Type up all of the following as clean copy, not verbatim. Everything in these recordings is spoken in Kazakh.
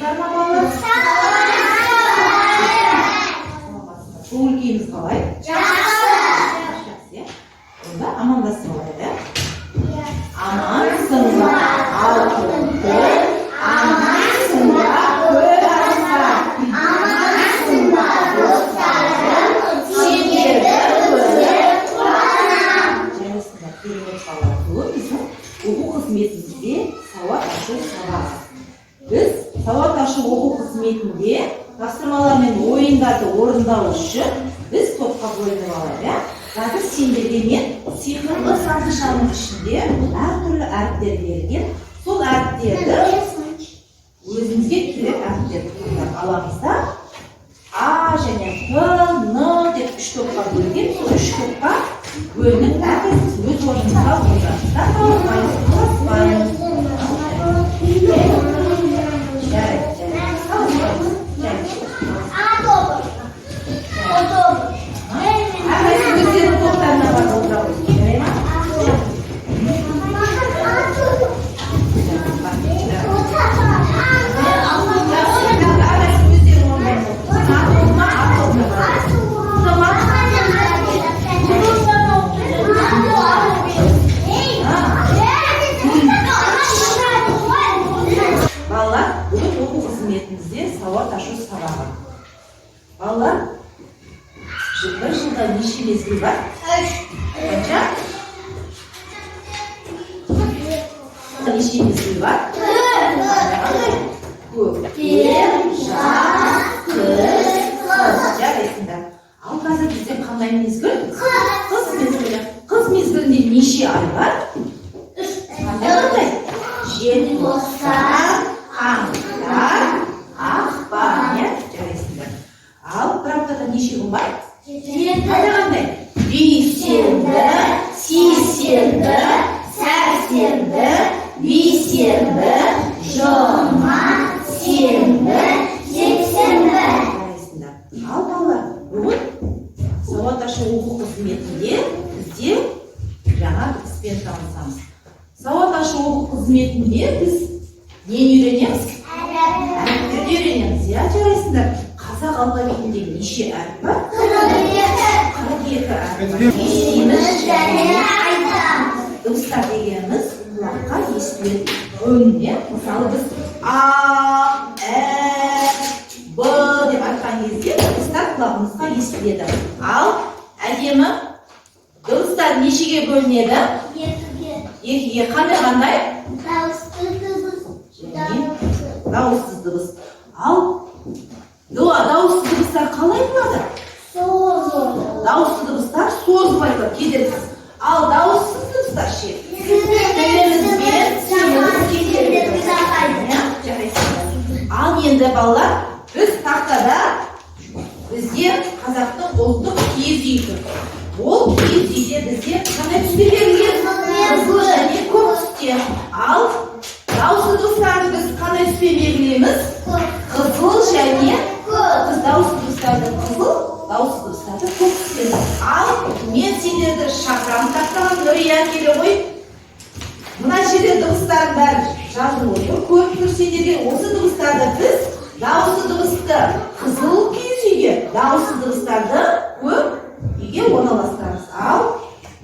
саламатсыздар ма балалар? Көңіл күйіңіз қалай? Жақсы, иә? Онда амандасып алайық, иә? Амансың ба, алтын күн, амансың ба, көр аса, амансың ба, достарым, сендерді көріп қуанам. Жарайсыңдар, керемет балалар. Бұл біздің оқу қызметімізде сауат ашу сабағы. Біз сауат ашу оқу қызметінде тапсырмалар мен ойындарды орындау үшін біз топқа бөлініп алайық, иә? Қазір сендерге мен сиқырлы сандықшаның ішінде әртүрлі әріптер берілген. Сол әріптерді өзімізге керек әріптерді таңдап аламыз да А және Х, Н деп үш топқа бөлінген. Сол үш топқа бөлініп әркез өз орныңызға отырасыз. Қалыспаймыз. Сауат ашу сабағы. Балалар, бір жылда неше мезгіл бар? Қанша? Неше мезгіл бар? Көктем, жаз, күз, қыс. Жарайсыңдар. Ал қазір бізде қандай мезгіл? Қыс мезгілі. Қыс мезгілінде неше ай бар? Қандай? Желтоқсан, қаңтар, ақпан, иә? Жарайсыңдар. Ал бір аптада неше күн бар? Қандай? Дүйсенбі, сейсенбі, сәрсенбі, бейсенбі, жұма, сенбі, жексенбі. Жарайсыңдар. Ал балалар, бүгін сауат ашу оқу қызметінде бізде жаңа іспен танысамыз. Сауат ашу оқу қызметінде біз нені үйренеміз? Әріптерді үйренеміз, иә? Жарайсыңдар. Қазақ алфавитіндегі неше әріп бар? 42 әріп. Естиміз және айтамыз. Дыбыстар дегеніміз құлаққа естілетін үн, иә? Мысалы біз А, Ә, Б деп айтқан кезде дыбыстар құлағымызға естіледі. Ал әдемі дыбыстар нешеге бөлінеді? Екіге. Қандай? Дауысты дыбыс. Дауыссыз дыбыс. Ал дауысты дыбыстар қалай болады? Дауысты дыбыстар созып айтылады, кедергісіз. Ал дауыссыз дыбыстар ше? Тілімізбен сөйлесіп кедергісіз. Ал енді балалар, біз тақтада бізде қазақтың ұлттық киіз үй тұр. Ол киіз үйде бізде қандай түсте берілген? Қызыл және көк түсте. Ал дауысты дыбыстарды біз қандай түсте белгілейміз? Қызыл және көк. Дауысты дыбыстарды қызыл, дауысты дыбыстарды көк түсте. Ал мен сендерді шақырамын тақтаған Нұрия келе ғой. Мына жерде дыбыстардың бәрі жазылып отыр. Көріп тұр сендерге осы дыбыстарды біз дауысты дыбысты қызыл киіз үйге, дауысты дыбыстарды көк үйге орналастырамыз. Ал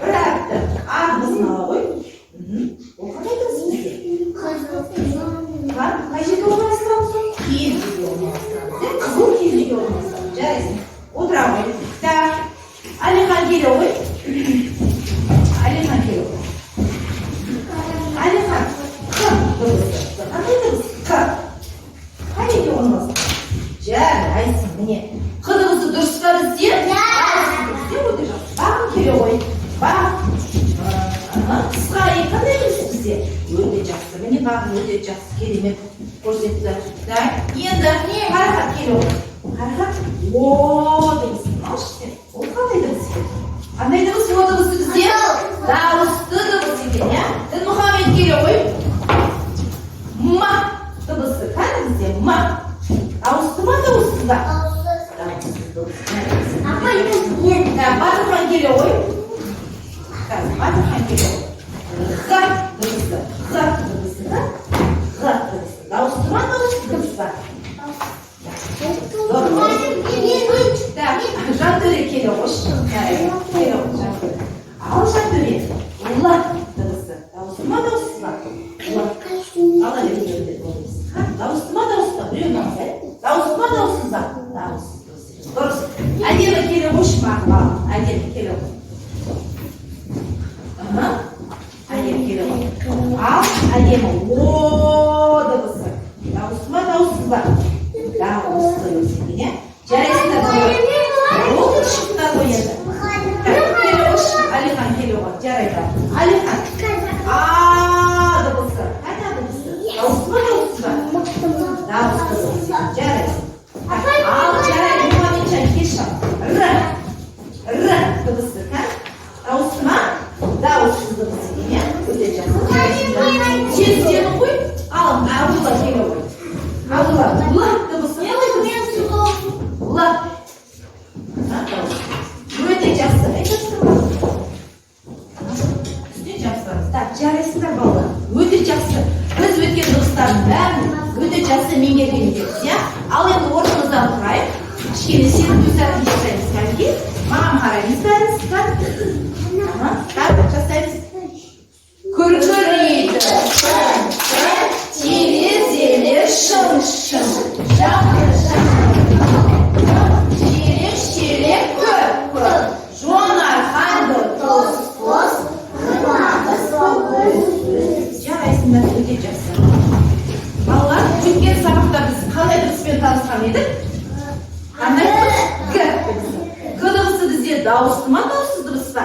бір әріпті А дыбысын ала ғой. Ол қандай дыбыс бізде? Қай жерге орналастырамыз? Киіз үйге орналастырамыз. Қызыл киіз үйге орналастырамыз. Жарайсың. Отыра ғой. Әлихан келе ғой. Әлихан келе ғой. Әлихан. Қ дыбысы. Қандай дыбыс? Қ. Қай жерге орналастырамыз? Жарайсың. Міне. Қ дыбысы дұрыс па бізде? Бізде өте жақсы. Бағым келе ғой. Баг. Қысқа қандай дыбыс бізде? Өте жақсы. Міне бағым өте жақсы. Керемет көрсетті. Енді қарақат келе ғой. Қарақат. О дыбысын алшы сен. Ол қандай дыбыс? Қандай дыбыс? О дыбысы бізде? Дауысты дыбыс екен, иә? Дінмұхамед келе ғой. Ма дыбысы. Қандай бізде? Ма. Дауысты ма, дауыссыз ба? Дауыссыз дыбыс. Батырхан келе ғой. Батырхан келе ғой. Ға дыбысы. Ға дыбысы. Ға дыбысы. Дауысты ма, дауысты дыбыс ба? әдемі келе ғой. Әдемі келе ғой. Ал әдемі о дыбысы. Дауысты ма, дауыссыз ба? Дауысты өсене. Жарайсыңдар ғой. Ол шықта ғой енді. Келе ғой, Алихан келе ғой. Жарайды. Алихан. Дыбысы. Қайда дыбысы? Дауысты ма, дауыссыз ба? Дауысты өсене. Жарайды. Ал жарайды. Мұхаммеджан кешім. Р дыбысы. Дауысты ма? Дауыссыз дыбысы ене. Өте жақсы. Сен ғой. Ал ауылға келе ғой. Ауылға. Бұла дыбысы. Не ғой дыбысы? Бұла. Өте жақсы. Үстіне жақсыларыз. Так, жарайсыңдар балалар. Өте жақсы. Біз өткен дыбыстардың бәрін өте жақсы меңгерген екенбіз, иә? Ал енді орнымыздан тұрайық. Кішкене сеніп өздерін жасаймыз кәдімгі. Маған қараймыз бәріміз. Так, жасаймыз. Күркірейді терезелер шың-шың, жирен-шелек көп-көп, жонарқанды тоз-тоз, қырмады сол-көз. Жарайсыңдар, өте жақсы. Балалар, өткен сабақта біз қандай дыбыспен танысқан едік? Қандай дыбыс? Г дыбысы. Г дыбысы бізде дауысты ма, дауыссыз дыбыс па?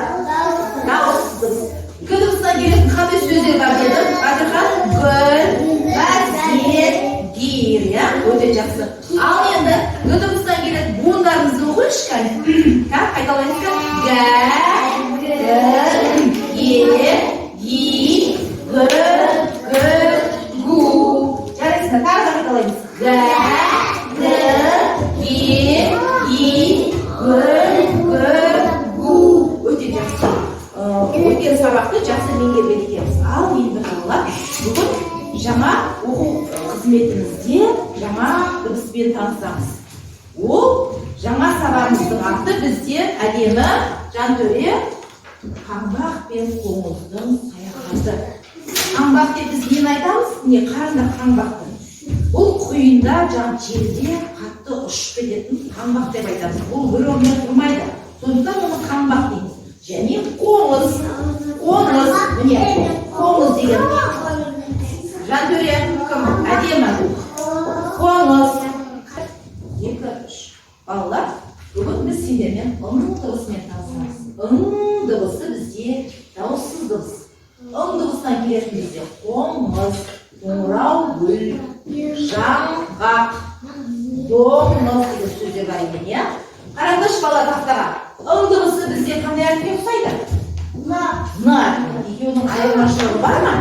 Дауыссыз дыбыс. Г дыбысына келетін қандай сөздер бар дедім? Батырхан, гүл, газет, гир, иә? Өте жақсы. Ал енді Г дыбысына келетін буындарымызды оқайықшы кәне. Қайталаймыз ба? Г, Г, Е, И, Г, Гу. Жарайсыңдар, тағы да қайталаймыз. Г, Е, И, Г, Гу. Өте жақсы. Өткен сабақты жақсы меңгерген екенбіз. Ал енді балалар, бүгін жаңа оқу қызметімізде жаңа дыбыспен танысамыз. Ол жаңа сабағымыздың аты бізде әдемі Жантөре қаңбақ пен қоңыздың саяхаты. Қаңбақ деп біз нені айтамыз? Не қараңдар қаңбақты. Бұл құйында жерде қатты ұшып кететін қаңбақ деп айтамыз. Бұл бір орында тұрмайды. Сондықтан оны қаңбақ дейміз. Және қоңыз, міне, қоңыз деген Жантөре кім? Әдемі. Қоңыз. 2, 3. Балалар, бүгін біз сендермен дыбысымен танысамыз. Дыбысы бізде дауыссыз дыбыс. Дыбысынан келетін бізде қоңыз, қоңырау, гүл, жаңғақ, доңыз деген сөздер бар екен, иә? Қараңдаршы бала тақтаға. Дыбысы бізде қандай әріпке ұқсайды? Н. Екеуінің айырмашылығы бар ма?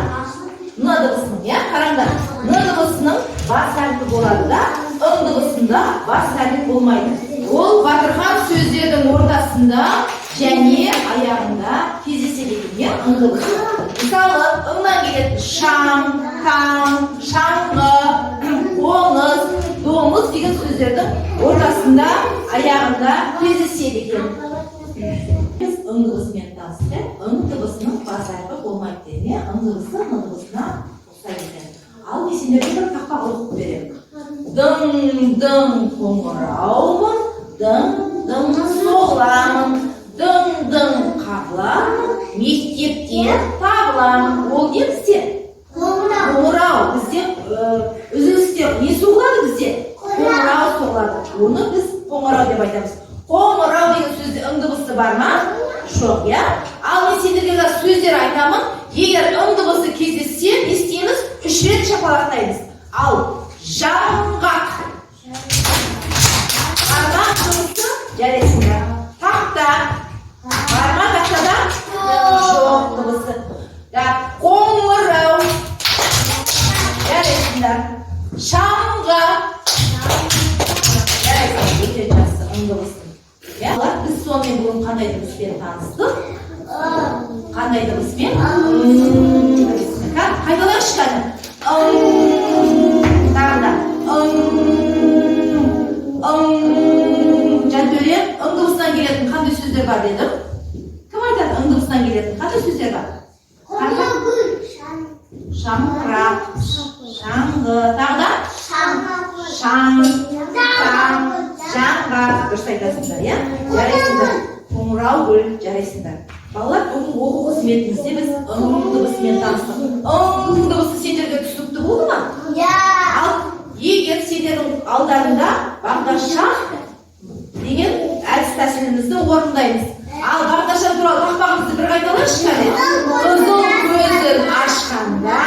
Н дыбысының, иә? Қараңдар. Н дыбысының бас әріпі болады да, дыбысында бас әріп болмайды. Ол Батырхан сөздердің ортасында және аяғында кездеседі екен, н дыбысы. Мысалы, ыңнан келетін шаң, таң, шаңғы, қоңыз, доңыз деген сөздердің ортасында аяғында кездеседі екен. Біз дыбысымен танысты. Дыбысының бас әрпі болмайды деме. Дыбысы дыбысына ұқсайды екен. Ал мен сендерге бір тақпақ оқып беремін. Дың-дың қоңыраумын, дың-дың соғыламын, дың-дың қабыламын, мектептен табыламын. Ол не бізде? Қоңырау. Бізде үзілісте не соғылады бізде? Қоңырау соғылады. Оны біз қоңырау деп айтамыз. Қоңырау деген сөзде дыбысы бар ма? Жоқ, иә? Ал мен сендерге сөздер айтамын. Егер дыбысы кездессе, не істейміз? 3 рет шапалақтаймыз. Ал жаңғақ. Барма дыбысы жарайсыңдар. Тақта. Барма тақтада? Жоқ дыбысы. Қоңырау. Жарайсыңдар. Шаңға. Жарайсыңдар. Өте жақсы дыбысы. Біз сонымен бүгін қандай дыбыспен таныстық? Қандай дыбыспен? Қайталайықшы кәні. Тағында. Жантөре, дыбысынан келетін қандай сөздер бар дедім? Кім айтады дыбысынан келетін қандай сөздер бар? Шаңырақ, шаңғы, тағында? Шаң, таң, жаңғақ. Дұрыс айтасыңдар, иә? Жарайсыңдар. қоңыраугүл, жарайсыңдар. Балалар, бүгін оқу қызметімізде біз ың дыбысымен таныстық. Ың дыбысы сендерге түсінікті болды ма? Ал егер сендердің алдарында бағдаршам деген әдіс тәсілімізді орындаймыз. Ал бағдаршам туралы тақпағымызды бір қайталайықшы кәне. Қызыл көзін ашқанда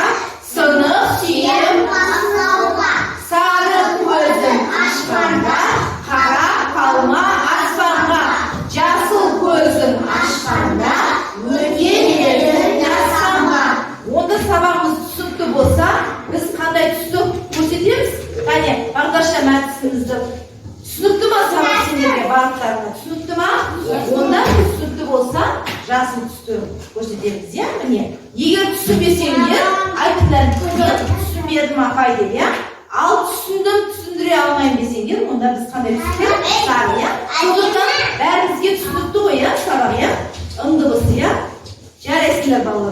сынық сүйем бастауға. Сары көзін ашқанда қара қалма аспанға. Жасыл көзін ашқанда өтелерін жасанға. Онда сабағымыз түсінікті болса, біз қандай түсінік көрсетеміз? Қане, бағдаршам әдісімізді түсінікті ма сабақ сендерге бағыттарына? Түсінікті ма? Онда түсінікті болса, жасыл түсті көрсетеміз, иә? Міне, егер түсінбесеңдер, айтыңдар, мен түсінбедім апай деп, иә? Ал түсіндім, түсіндіре алмайын десеңдер, онда біз қандай түсінер? Сары, иә? Сондықтан бәрімізге түсінікті ғой, иә? Сабақ, иә? Ың дыбысы, иә? Жарайсыңдар балалар.